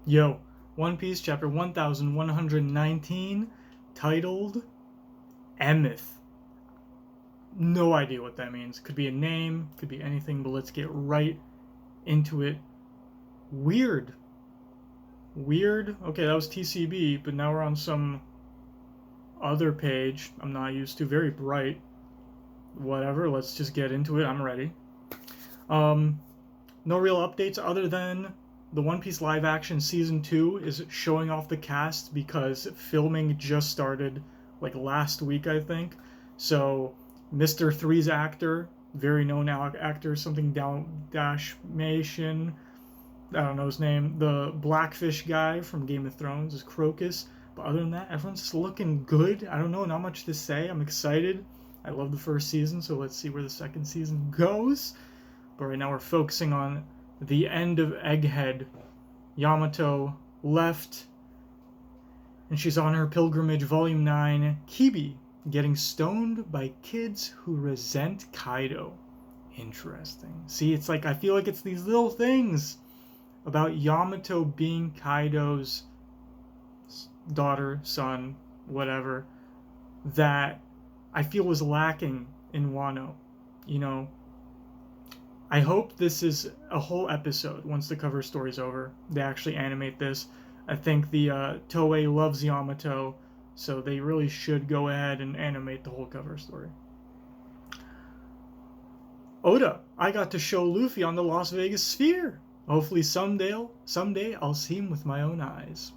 Yo, One Piece chapter 1119, titled EMETH. No idea what that means. Could be a name, could be anything, but let's get right into it. Weird. Weird. Okay, that was TCB, but now we're on some other page I'm not used to. Very bright. Whatever, let's just get into it. I'm ready. No real updates other than the One Piece live action season 2 is showing off the cast because filming just started like last week, I think. So Mr. Three's actor, very known actor, something Dalmatian, I don't know his name. The Blackfish guy from Game of Thrones is Crocus. But other than that, everyone's just looking good. I don't know, not much to say. I'm excited. I love the first season, so let's see where the second season goes. But right now we're focusing on the end of Egghead. Yamato left, and she's on her pilgrimage, Volume 9. Kibi getting stoned by kids who resent Kaido. Interesting. See, it's like, I feel like it's these little things about Yamato being Kaido's daughter, son, whatever, that I feel was lacking in Wano. You know, I hope this is a whole episode once the cover story's over. They actually animate this. I think the Toei loves Yamato, so they really should go ahead and animate the whole cover story. Oda, I got to show Luffy on the Las Vegas Sphere. Hopefully someday I'll see him with my own eyes.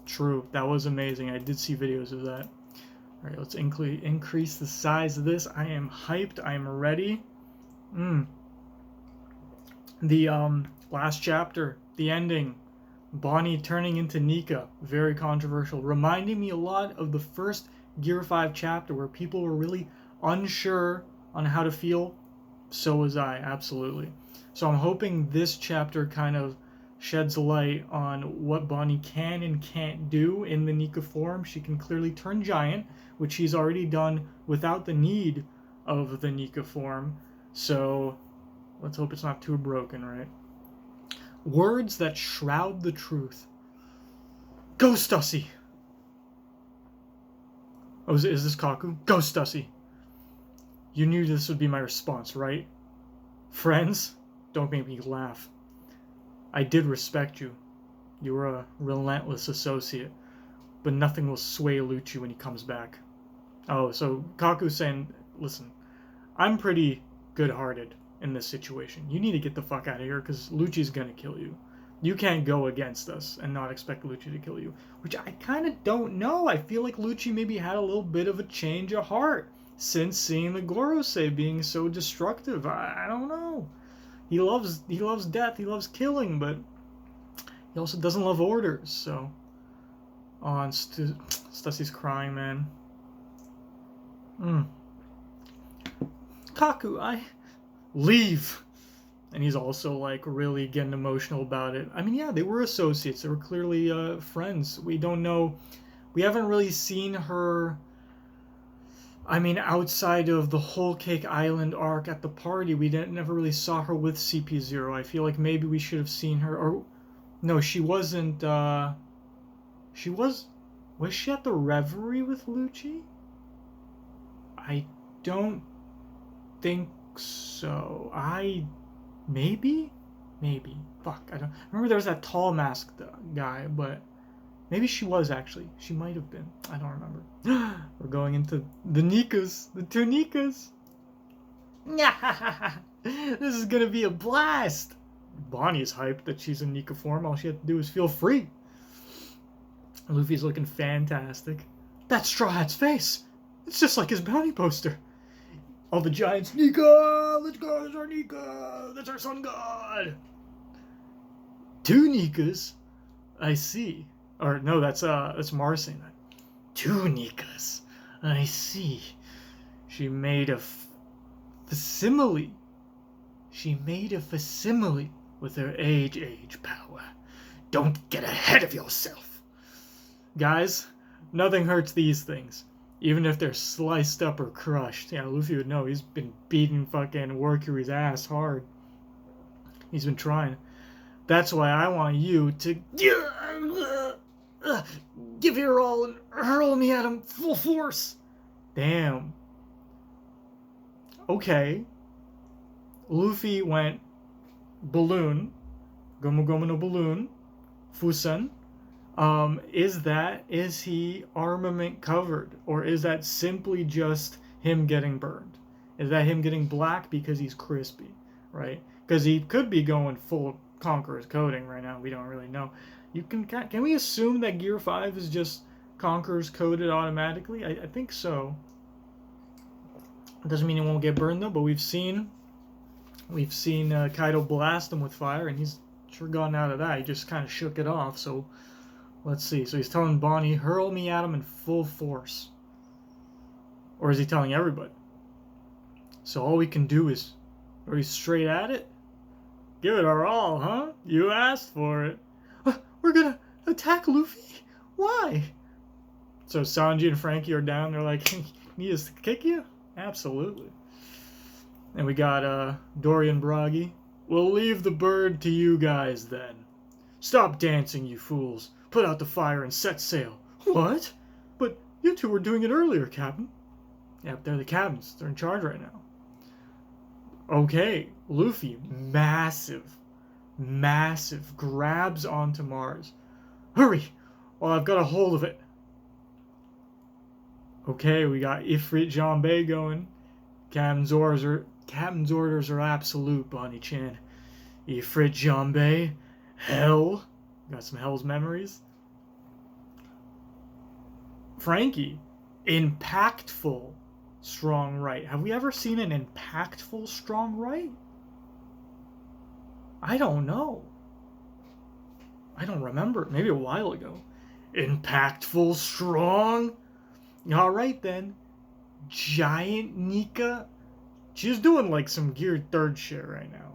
True, that was amazing. I did see videos of that. Alright, let's increase the size of this. I am hyped. I am ready. The last chapter, the ending, Bonnie turning into Nika, very controversial, reminding me a lot of the first Gear 5 chapter where people were really unsure on how to feel. So was I, absolutely. So I'm hoping this chapter kind of sheds light on what Bonnie can and can't do in the Nika form. She can clearly turn giant, which she's already done without the need of the Nika form. So let's hope it's not too broken, right? Words that shroud the truth. Go, Stussy! Oh, is this Kaku? Go, Stussy! You knew this would be my response, right? Friends, don't make me laugh. I did respect you. You were a relentless associate. But nothing will sway Lucci when he comes back. Oh, so Kaku's saying, listen, I'm pretty good-hearted in this situation. You need to get the fuck out of here because Lucci's gonna kill you. You can't go against us and not expect Lucci to kill you. Which I kind of don't know. I feel like Lucci maybe had a little bit of a change of heart since seeing the Gorosei being so destructive. I don't know. He loves death, he loves killing, but he also doesn't love orders, so... Oh, and Stussy's crying, man. Kaku, I... Leave! And he's also, like, really getting emotional about it. I mean, yeah, they were associates. They were clearly friends. We don't know... We haven't really seen her... I mean, outside of the Whole Cake Island arc at the party, we never really saw her with CP0. I feel like maybe we should have seen her... Or... No, she wasn't, She was she at the Reverie with Lucci? I don't think so. Maybe? Fuck, I don't... remember there was that tall masked guy, but... Maybe she was, actually. She might have been. I don't remember. We're going into the Nikas. The two Nikas. This is gonna be a blast. Bonnie's hyped that she's in Nika form. All she had to do is feel free. Luffy's looking fantastic. That's Straw Hat's face. It's just like his bounty poster. All the giants, Nika! Let's go! That's our Nika! That's our sun god! Two Nikas? I see. Or, no, that's Mars saying that. Two Nikas. I see. She made a facsimile. She made a facsimile with her age power. Don't get ahead of yourself. Guys, nothing hurts these things. Even if they're sliced up or crushed. Yeah, Luffy would know. He's been beating fucking Warcury's ass hard. He's been trying. That's why I want you to give your all and hurl me at him full force. Damn. Okay. Luffy went balloon. Gomu Gomu no balloon. Fusen. Is he armament covered? Or is that simply just him getting burned? Is that him getting black because he's crispy, right? Because he could be going full Conqueror's coating right now. We don't really know. Can we assume that Gear 5 is just Conqueror's coated automatically? I think so. It doesn't mean it won't get burned though, but we've seen Kaido blast him with fire, and he's sure gotten out of that. He just kind of shook it off. So let's see. So he's telling Bonnie, hurl me at him in full force. Or is he telling everybody? So all we can do is, are we straight at it? Give it our all, huh? You asked for it. We're gonna attack Luffy? Why? So Sanji and Frankie are down. They're like, need us to kick you? Absolutely. And we got Dory and Bragi. We'll leave the bird to you guys then. Stop dancing, you fools. Put out the fire and set sail. What? But you two were doing it earlier, Captain. Yep, they're the captains. They're in charge right now. Okay, Luffy, massive, grabs onto Mars. Hurry, while I've got a hold of it. Okay, we got Ifrit Janbei going. Captain's orders are absolute, Bonnie-chan. Ifrit Janbei, hell. Got some Hell's memories. Frankie, impactful. Strong right. Have we ever seen an impactful strong right? I don't know. I don't remember. Maybe a while ago. Impactful strong? Alright then. Giant Nika. She's doing like some Gear 3rd shit right now.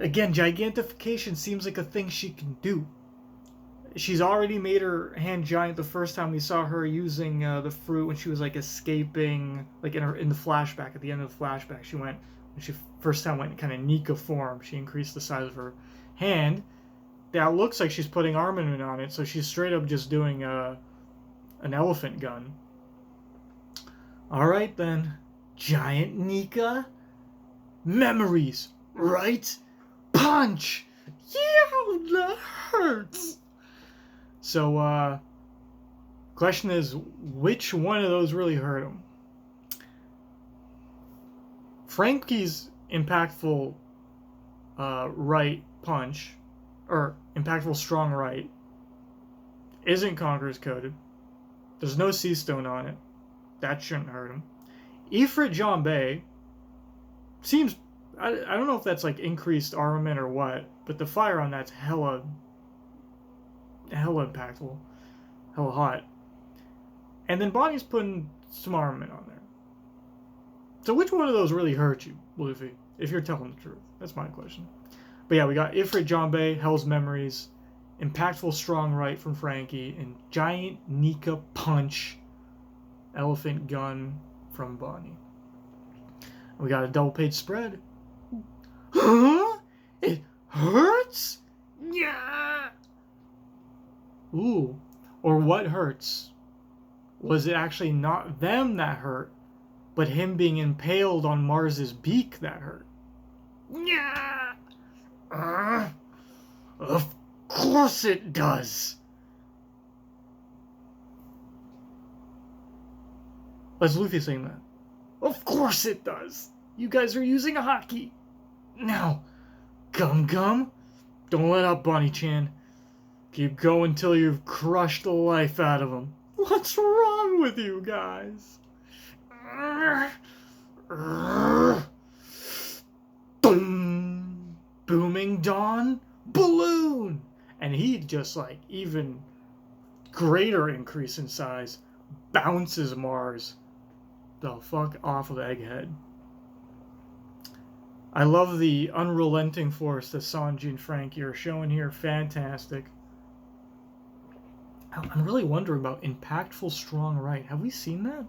Again, gigantification seems like a thing she can do. She's already made her hand giant the first time we saw her using the fruit when she was like escaping, like in the flashback, at the end of the flashback. She went, when she first time went in kind of Nika form, she increased the size of her hand. That looks like she's putting armament on it, so she's straight up just doing an elephant gun. Alright then, Giant Nika. Memories, right? Punch! Yeah, that hurts! So, question is, which one of those really hurt him? Frankie's impactful right punch, or impactful strong right, isn't Conqueror's coated. There's no sea stone on it. That shouldn't hurt him. Ifrit Janbei seems, I don't know if that's like increased armament or what, but the fire on that's hella impactful, hella hot. And then Bonnie's putting some armament on there. So which one of those really hurt you, Luffy, if you're telling the truth? That's my question. But yeah, we got Ifrit Janbei, Hell's Memories, impactful strong right from Frankie, and giant Nika punch, elephant gun from Bonnie. We got a double page spread. Huh? It hurts? Yeah. Ooh. Or what hurts? Was it actually not them that hurt, but him being impaled on Mars's beak that hurt? Yeah. Of course it does. That's Luffy saying that. Of course it does. You guys are using a hotkey. Now, Gum Gum, don't let up, Bonnie-chan. Keep going till you've crushed the life out of him. What's wrong with you guys? Boom! Booming Dawn Balloon! And he just like even greater increase in size bounces Mars the fuck off of Egghead. I love the unrelenting force that Sanji and Frankie are showing here. Fantastic. I'm really wondering about impactful strong right. Have we seen that?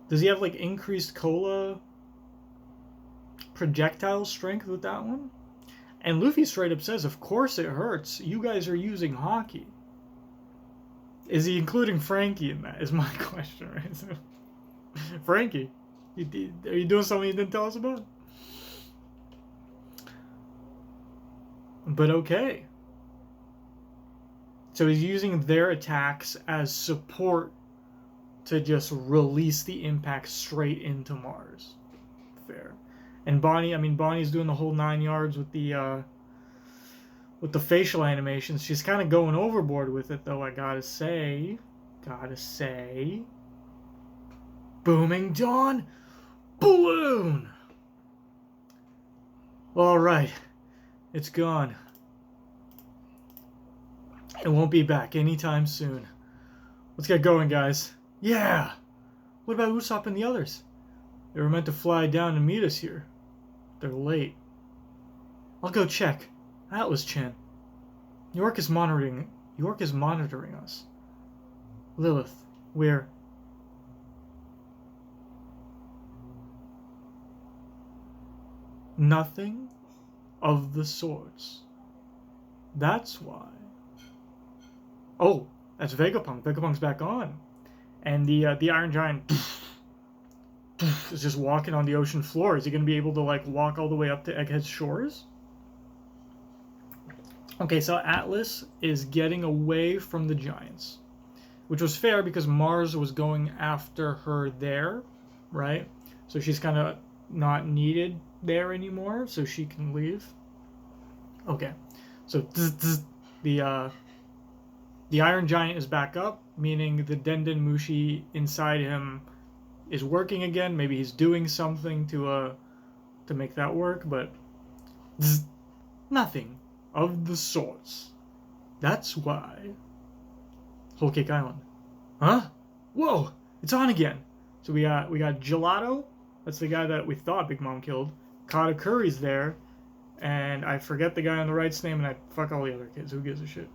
Does he have like increased cola projectile strength with that one. And Luffy straight up says, of course it hurts. You guys are using hockey. Is he including Frankie in that? Is my question, right? So, Frankie, are you doing something you didn't tell us about? But okay. So he's using their attacks as support to just release the impact straight into Mars. Fair. And Bonnie's doing the whole 9 yards with the facial animations. She's kind of going overboard with it, though, I gotta say. Booming Dawn Balloon! Alright. It's gone. It won't be back anytime soon. Let's get going, guys. Yeah! What about Usopp and the others? They were meant to fly down and meet us here. They're late. I'll go check. Atlas Chan. York is monitoring us. Lilith, we're... Nothing of the sorts. That's why. Oh, that's Vegapunk. Vegapunk's back on. And the Iron Giant is just walking on the ocean floor. Is he going to be able to, like, walk all the way up to Egghead's shores? Okay, so Atlas is getting away from the Giants. Which was fair because Mars was going after her there, right? So she's kind of not needed there anymore, so she can leave. Okay, so the Iron Giant is back up, meaning the Denden Mushi inside him is working again. Maybe he's doing something to make that work, but nothing of the sorts. That's why. Whole Cake Island. Huh? Whoa! It's on again. So we got Gelato. That's the guy that we thought Big Mom killed. Katakuri's there, and I forget the guy on the right's name, and I fuck all the other kids. Who gives a shit?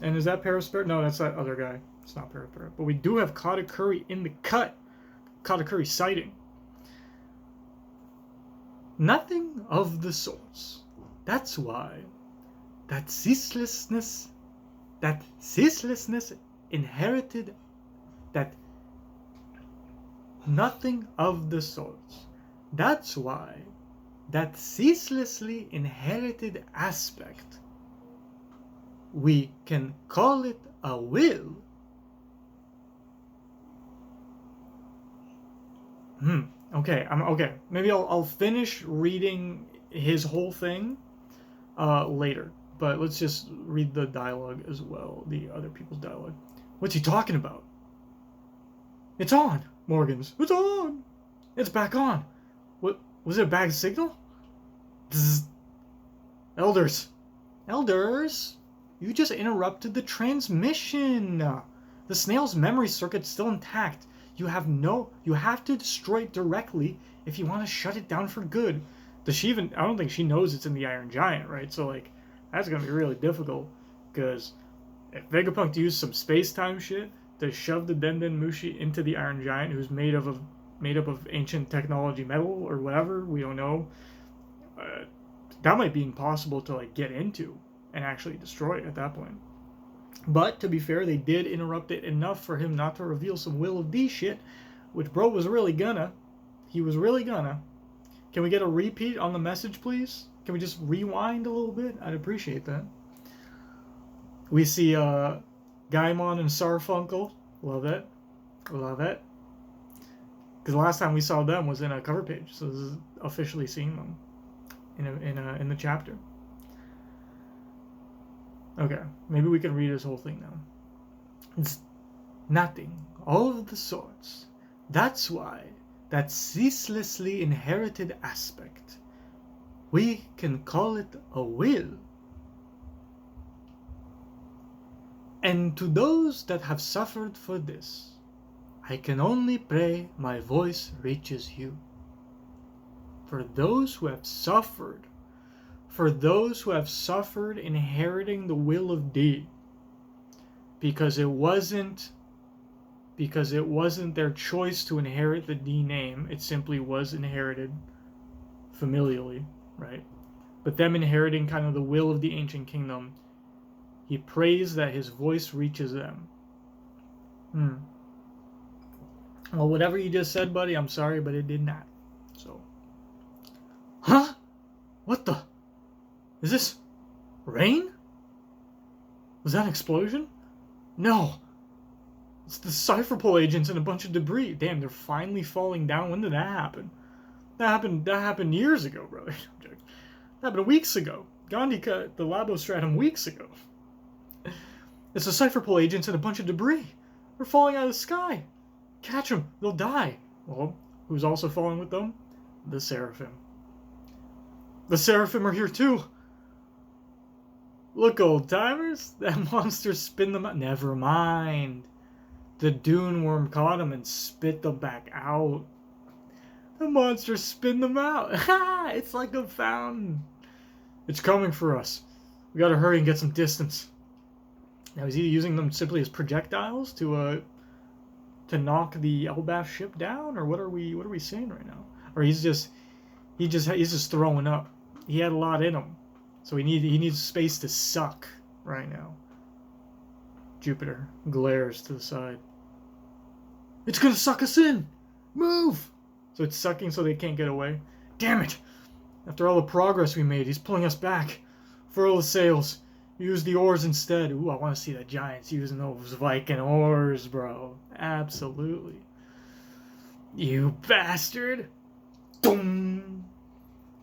And is that Paraspirit? No, that's that other guy. It's not Paraspirit. But we do have Katakuri in the cut. Katakuri sighting. Nothing of the sorts. That's why that ceaselessness inherited that nothing of the sorts. That's why that ceaselessly inherited aspect, we can call it a will. Okay, okay. Maybe I'll finish reading his whole thing later. But let's just read the dialogue as well, the other people's dialogue. What's he talking about? It's on, Morgan's. It's on. It's back on. What was it? A bad signal? Bzz. Elders, you just interrupted the transmission. The snail's memory circuit's still intact. You have to destroy it directly if you want to shut it down for good. Does she even? I don't think she knows it's in the Iron Giant, right? So like, that's gonna be really difficult. Because if Vegapunk used some space-time shit to shove the Denden Mushi into the Iron Giant, who's made up of ancient technology metal or whatever, we don't know. That might be impossible to like get into and actually destroy it at that point. But to be fair, they did interrupt it enough for him not to reveal some Will of D shit, which bro was really gonna. He was really gonna. Can we get a repeat on the message, please? Can we just rewind a little bit? I'd appreciate that. We see Gaimon and Sarfunkel. Love it. Love it. Because the last time we saw them was in a cover page, so this is officially seeing them in the chapter. Okay, maybe we can read this whole thing now. It's nothing, all of the sorts. That's why that ceaselessly inherited aspect, we can call it a will. And to those that have suffered for this, I can only pray my voice reaches you. For those who have suffered, inheriting the will of D, because it wasn't their choice to inherit the D name, it simply was inherited familially, right? But them inheriting kind of the will of the ancient kingdom, he prays that his voice reaches them. Well, whatever you just said, buddy, I'm sorry, but it did not. So. Huh? What the? Is this rain? Was that an explosion? No. It's the Cypherpole agents and a bunch of debris. Damn, they're finally falling down. When did that happen? That happened years ago, brother. That happened weeks ago. Gandhi cut the Labostratum weeks ago. It's the Cypherpole agents and a bunch of debris. They're falling out of the sky. Catch them. They'll die. Well, who's also falling with them? The Seraphim. The Seraphim are here too. Look, old timers. That monster spin them out. Never mind. The Dune worm caught them and spit them back out. The monster spin them out. It's like a fountain. It's coming for us. We gotta hurry and get some distance. Now, is he using them simply as projectiles to knock the Elbaf ship down, or what are we saying right now? Or he's just throwing up. He had a lot in him, so he needs space to suck right now. Jupiter glares to the side. It's gonna suck us in. Move. So it's sucking so they can't get away. Damn it! After all the progress we made, he's pulling us back. Furl the sails. Use the oars instead. Ooh, I want to see the giants using those Viking oars, bro. Absolutely. You bastard. Boom.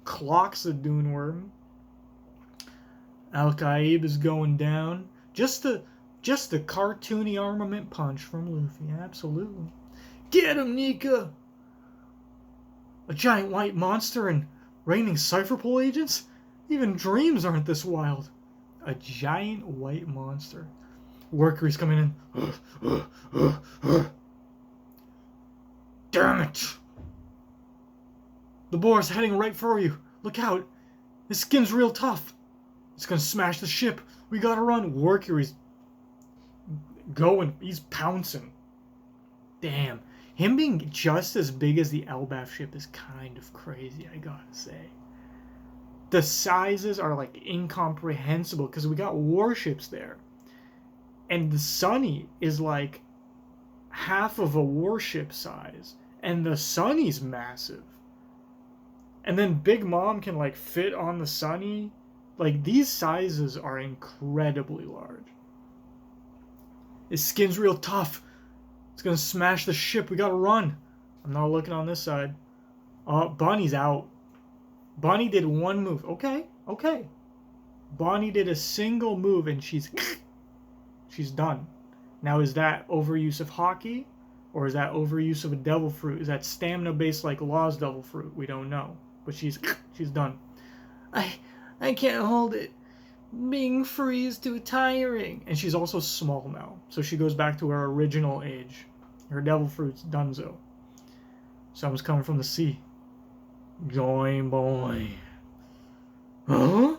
Clocks the Dune worm. Al-Qaib is going down. Just the cartoony armament punch from Luffy. Absolutely. Get him, Nika! A giant white monster and raining Cypherpole agents? Even dreams aren't this wild. A giant white monster. Workers coming in. Damn it! The boar's heading right for you. Look out. His skin's real tough. It's gonna smash the ship. We gotta run. Workery's going. He's pouncing. Damn. Him being just as big as the Elbaf ship is kind of crazy, I gotta say. The sizes are like incomprehensible because we got warships there. And the Sunny is like half of a warship size. And the Sunny's massive. And then Big Mom can like fit on the Sunny. Like, these sizes are incredibly large. His skin's real tough. It's gonna smash the ship. We gotta run. I'm not looking on this side. Bonnie's out. Bonnie did one move. Okay. Bonnie did a single move and she's done. Now, is that overuse of hockey? Or is that overuse of a devil fruit? Is that stamina based like Law's devil fruit? We don't know. But she's done. I can't hold it. Being free is too tiring. And she's also small now. So she goes back to her original age. Her devil fruit's donezo. Someone's coming from the sea. Join boy. Huh?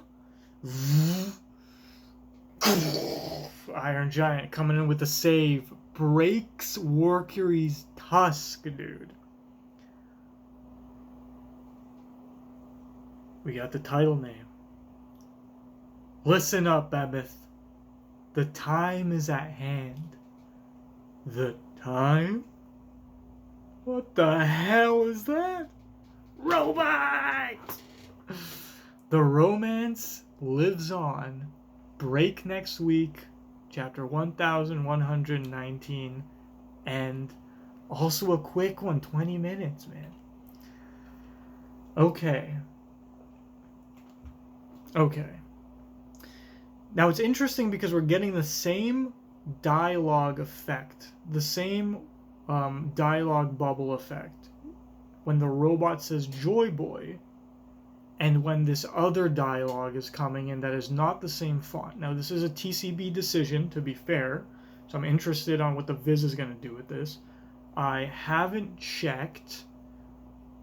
Iron Giant coming in with the save. Breaks Workery's tusk, dude. We got the title name. Listen up, EMETH. The time is at hand. The time? What the hell is that? Robot! The romance lives on. Break next week. Chapter 1119. And also a quick one. 20 minutes, man. Okay. Now it's interesting because we're getting the same dialogue effect. The same dialogue bubble effect. When the robot says Joy Boy. And when this other dialogue is coming in that is not the same font. Now this is a TCB decision, to be fair. So I'm interested on what the Viz is going to do with this. I haven't checked.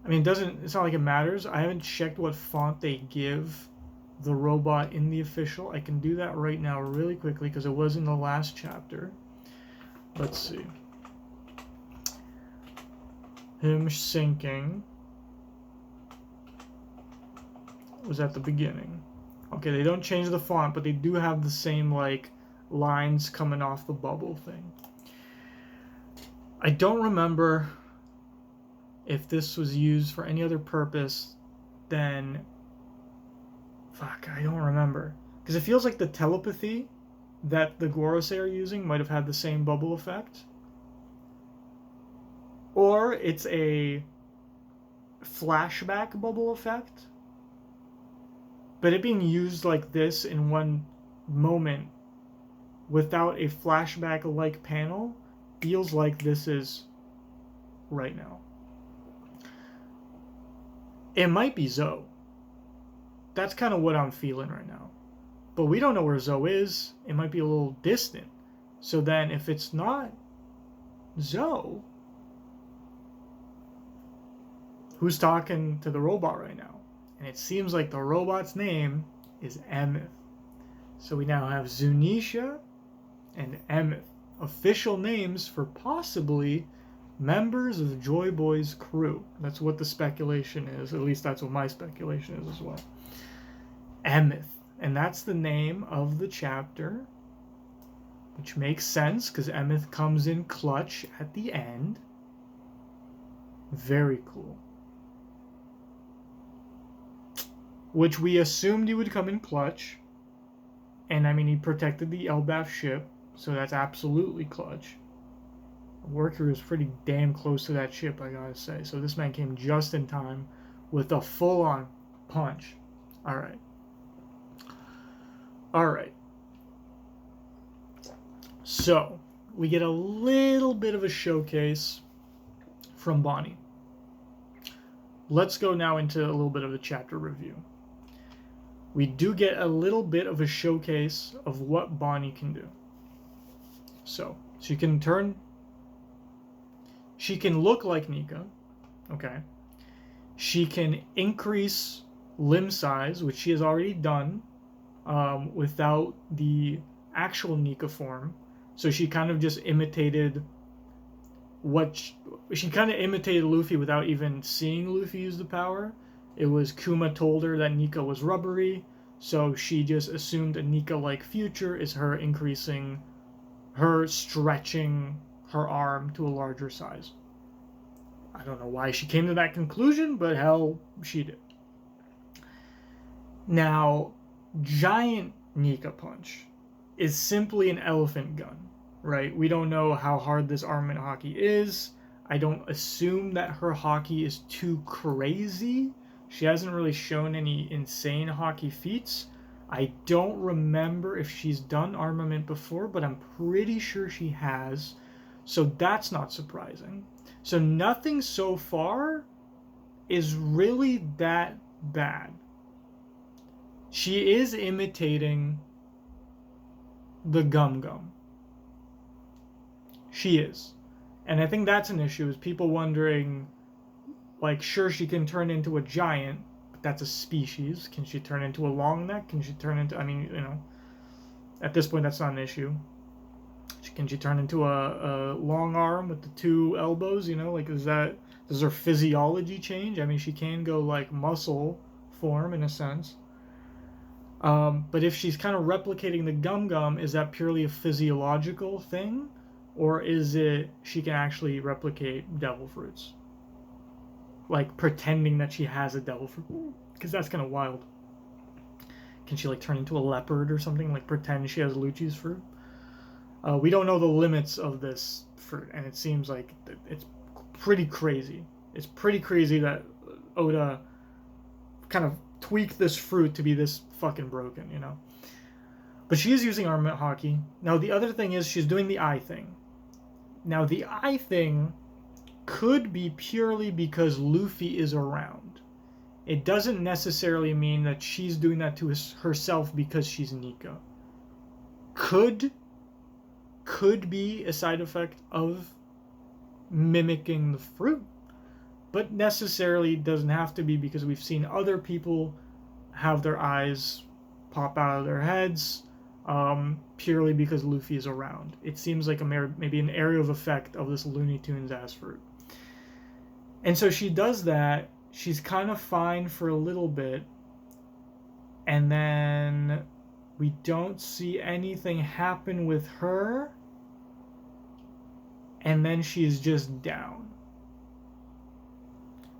I mean, it's not like it matters. I haven't checked what font they give the robot in the official. I can do that right now really quickly because it was in the last chapter. Let's see. Him sinking. was at the beginning. Okay, they don't change the font, but they do have the same, like, lines coming off the bubble thing. I don't remember if this was used for any other purpose than... Fuck, I don't remember. Because it feels like the telepathy that the Gorosei are using might have had the same bubble effect. Or it's a flashback bubble effect. But it being used like this in one moment without a flashback-like panel feels like this is right now. It might be Zoe. That's kind of what I'm feeling right now. But we don't know where Zoe is. It might be a little distant. So then if it's not Zoe, who's talking to the robot right now? And it seems like the robot's name is EMETH. So we now have Zunisha and EMETH, official names for possibly members of Joy Boy's crew. That's what the speculation is. At least that's what my speculation is as well. EMETH. And that's the name of the chapter, which makes sense because EMETH comes in clutch at the end. Very cool. Which we assumed he would come in clutch. And I mean, he protected the Elbaf ship, so that's absolutely clutch. Worker was pretty damn close to that ship, I gotta say. So this man came just in time with a full-on punch. Alright. Alright. So, we get a little bit of a showcase from Bonnie. Let's go now into a little bit of a chapter review. We do get a little bit of a showcase of what Bonnie can do. So she can look like Nika, okay? She can increase limb size, which she has already done without the actual Nika form. So she kind of just imitated she kind of imitated Luffy without even seeing Luffy use the power. It was Kuma told her that Nika was rubbery, so she just assumed a Nika-like future is her stretching her arm to a larger size. I don't know why she came to that conclusion, but hell, she did. Now, Giant Nika Punch is simply an elephant gun, right? We don't know how hard this armament hockey is. I don't assume that her hockey is too crazy. She hasn't really shown any insane hockey feats. I don't remember if she's done armament before, but I'm pretty sure she has. So that's not surprising. So nothing so far is really that bad. She is imitating the Gum Gum. She is. And I think that's an issue, is people wondering, like, sure, she can turn into a giant, but that's a species. Can she turn into a long neck? Can she turn into, I mean, you know, at this point, that's not an issue. Can she turn into a long arm with the two elbows, you know? Like, does her physiology change? I mean, she can go, like, muscle form, in a sense. But if she's kind of replicating the Gum Gum, is that purely a physiological thing? Or is it she can actually replicate devil fruits? Like, pretending that she has a devil fruit? Because that's kind of wild. Can she, like, turn into a leopard or something? Like, pretend she has Lucci's fruit? We don't know the limits of this fruit, and it seems like it's pretty crazy. It's pretty crazy that Oda kind of tweaked this fruit to be this fucking broken, you know? But she is using armament hockey. Now, the other thing is she's doing the eye thing. Now, the eye thing could be purely because Luffy is around. It doesn't necessarily mean that she's doing that to herself because she's Nika. Could be a side effect of mimicking the fruit, but necessarily doesn't have to be, because we've seen other people have their eyes pop out of their heads purely because Luffy is around. It seems like maybe an area of effect of this Looney Tunes ass fruit. And so she does that. She's kind of fine for a little bit, And then we don't see anything happen with her. And then she's just down.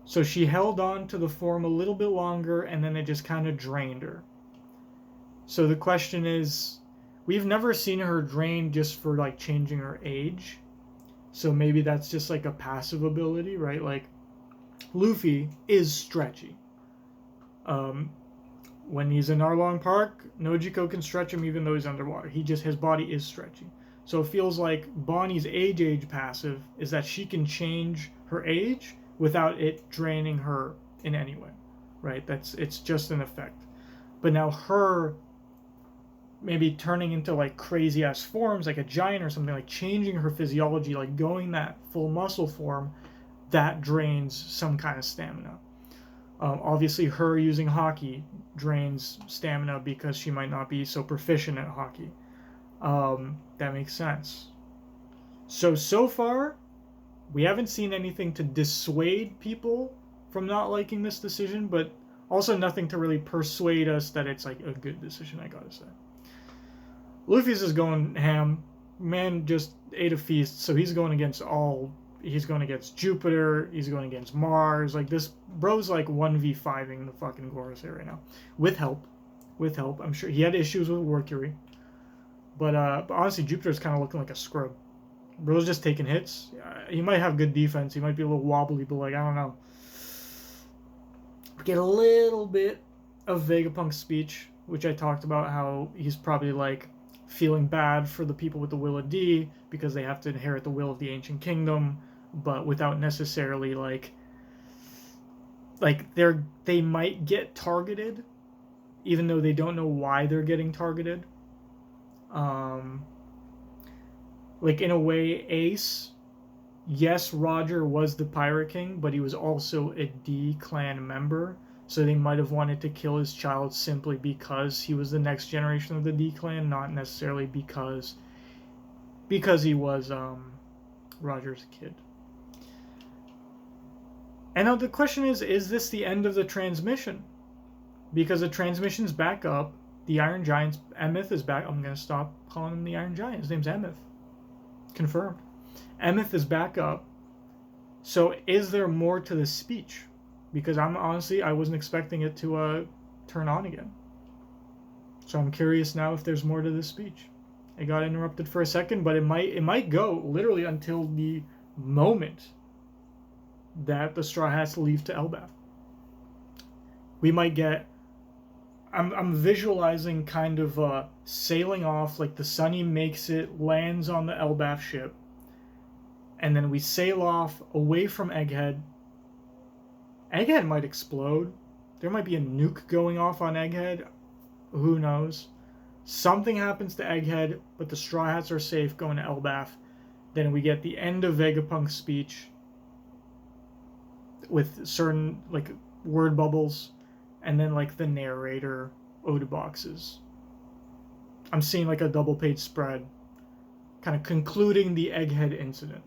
So she held on to the form a little bit longer, and then it just kind of drained her. So the question is, we've never seen her drain just for like changing her age. So maybe that's just like a passive ability, right? Like Luffy is stretchy. When he's in Arlong Park, Nojiko can stretch him even though he's underwater. His body is stretchy. So it feels like Bonnie's age passive is that she can change her age without it draining her in any way, right? It's just an effect. But now her maybe turning into like crazy ass forms, like a giant or something, like changing her physiology, like going that full muscle form, that drains some kind of stamina. Obviously, her using hockey drains stamina because she might not be so proficient at hockey. That makes sense. So far, we haven't seen anything to dissuade people from not liking this decision, but also nothing to really persuade us that it's like a good decision, I gotta say. Luffy's is going ham. Man just ate a feast, so he's going against Jupiter, he's going against Mars. Like, this bro's like 1v5ing the fucking Gorosei right now. With help. I'm sure he had issues with Mercury. But honestly, Jupiter's kind of looking like a scrub. Bro's just taking hits. He might have good defense. He might be a little wobbly, but like, I don't know. We get a little bit of Vegapunk's speech, which I talked about how he's probably like feeling bad for the people with the Will of D because they have to inherit the will of the Ancient Kingdom, but without necessarily like they might get targeted even though they don't know why they're getting targeted. Like, in a way, Ace, yes, Roger was the Pirate King, but he was also a D clan member, so they might have wanted to kill his child simply because he was the next generation of the D clan, not necessarily because he was Roger's kid. And now the question is this the end of the transmission? Because the transmission's back up, the Iron Giant's EMETH is back. I'm going to stop calling him the Iron Giant. His name's EMETH. Confirmed. EMETH is back up. So is there more to this speech? Because I wasn't expecting it to turn on again. So I'm curious now if there's more to this speech. It got interrupted for a second, but it might go literally until the moment that the Straw Hats leave to Elbaf. We might get... I'm visualizing kind of sailing off, like the Sunny makes it, lands on the Elbaf ship, and then we sail off away from Egghead. Egghead might explode. There might be a nuke going off on Egghead. Who knows? Something happens to Egghead, but the Straw Hats are safe going to Elbaf. Then we get the end of Vegapunk's speech with certain like word bubbles, and then like the narrator ode boxes. I'm seeing like a double page spread kind of concluding the Egghead incident,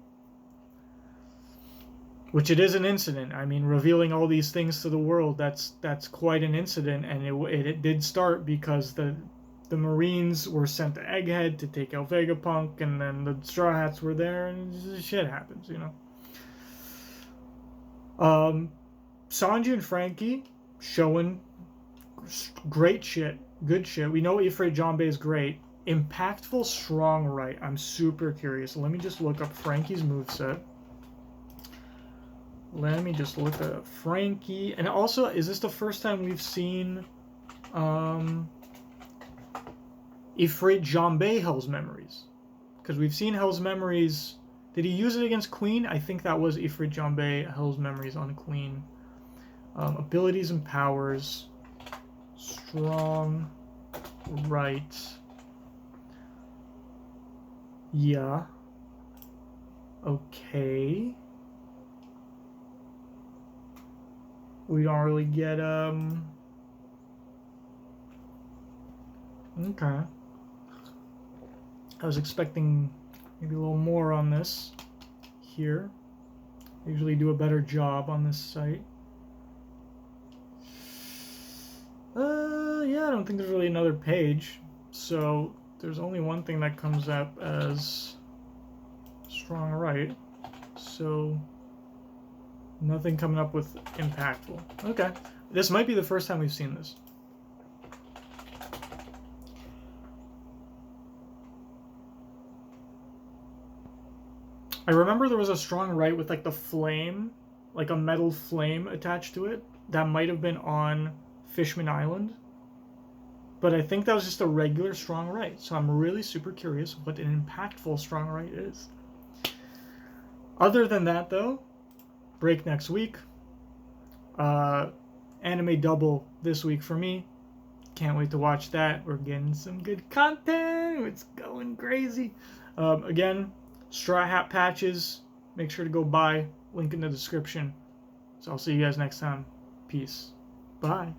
which it is an incident. I mean, revealing all these things to the world, that's quite an incident, and it did start because the Marines were sent to Egghead to take out Vegapunk, and then the Straw Hats were there, and shit happens, you know. Sanji and Frankie showing great shit, good shit. We know Ifrit Janbei is great. Impactful, strong right. I'm super curious. Let me just look up Frankie's moveset. Let me just look at Frankie. And also, is this the first time we've seen Ifrit Janbei Hell's Memories? Because we've seen Hell's Memories. Did he use it against Queen? I think that was Ifrit Janbei Hell's Memories on Queen. Abilities and powers. Strong right. Yeah. Okay. We don't really get, okay. I was expecting maybe a little more on this here. I usually do a better job on this site. Yeah, yeah, I don't think there's really another page. So there's only one thing that comes up as strong right. So nothing coming up with impactful. Okay. This might be the first time we've seen this. I remember there was a strong right with like the flame, like a metal flame attached to it. That might have been on Fishman Island. But I think that was just a regular strong right. So I'm really super curious what an impactful strong right is. Other than that, though, break next week. Anime double this week for me. Can't wait to watch that. We're getting some good content. It's going crazy. Again, Straw Hat patches. Make sure to go buy. Link in the description. So I'll see you guys next time. Peace. Bye.